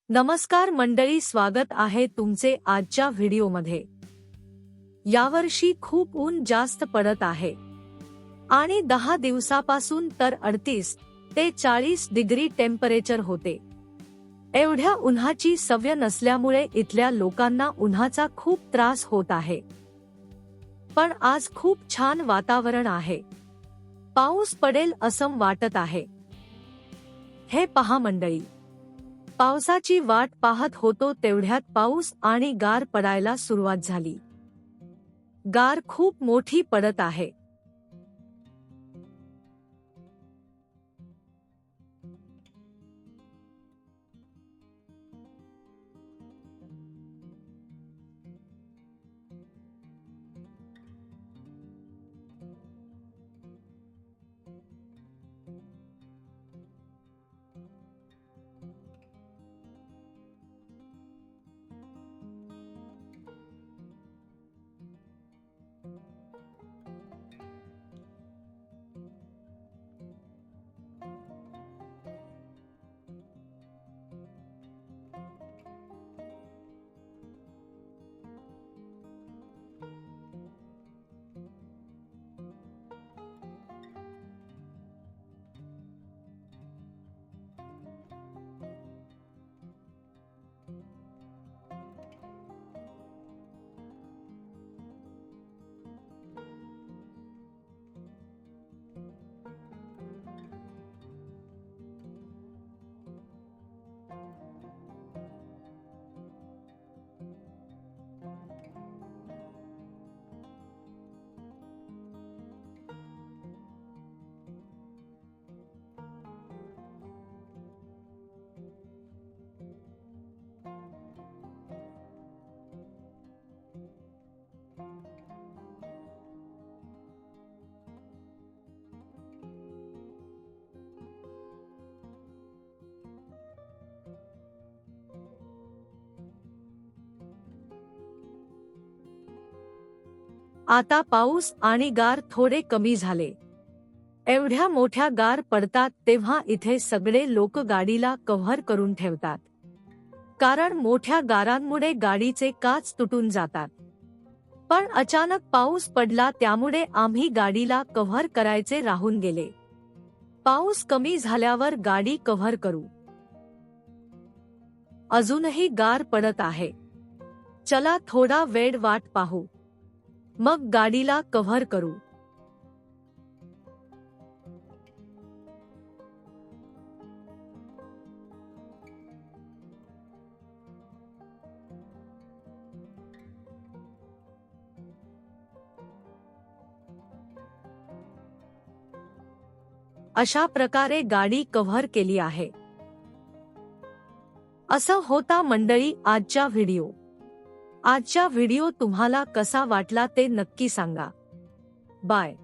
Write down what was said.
नमस्कार मंडळी, स्वागत आहे तुमचे आजच्या व्हिडिओमध्ये। यावर्षी खूप ऊन जास्त पडत आहे आणि 10 दिवसापासून तर 38 ते 40 डिग्री टेम्परेचर होते। एवढ्या उन्हाची सवय नसल्यामुळे इथल्या लोकांना उन्हाचा खूप त्रास होत आहे। पण आज खूप छान वातावरण आहे, पाऊस पडेल असं वाटत आहे। हे पहा मंडळी, पावसाची वाट पाहत होतो तेवढ्यात पाऊस आणि गार पडायला सुरुवात झाली। गार खूप मोठी पडत आहे। आता पाऊस आणि गार थोडे कमी झाले। एवढ्या मोठ्या गार पडतात तेव्हा इथे सगळे लोक गाडीला कव्हर करून ठेवतात, कारण मोठ्या गारांमुळे गाडीचे काच तुटून जातात। पण अचानक पाऊस पडला त्यामुळे आम्ही गाडीला कव्हर करायचे राहून गेले। पाऊस कमी झाल्यावर गाडी कव्हर करू। अजूनही गार पडत आहे, चला थोडा वेळ वाट पाहू, मग गाडीला कव्हर करू। अशा प्रकारे गाडी कव्हर केली आहे। असं होता मंडळी आजचा व्हिडिओ। आजचा व्हिडिओ तुम्हाला कसा वाटला ते नक्की सांगा। बाय।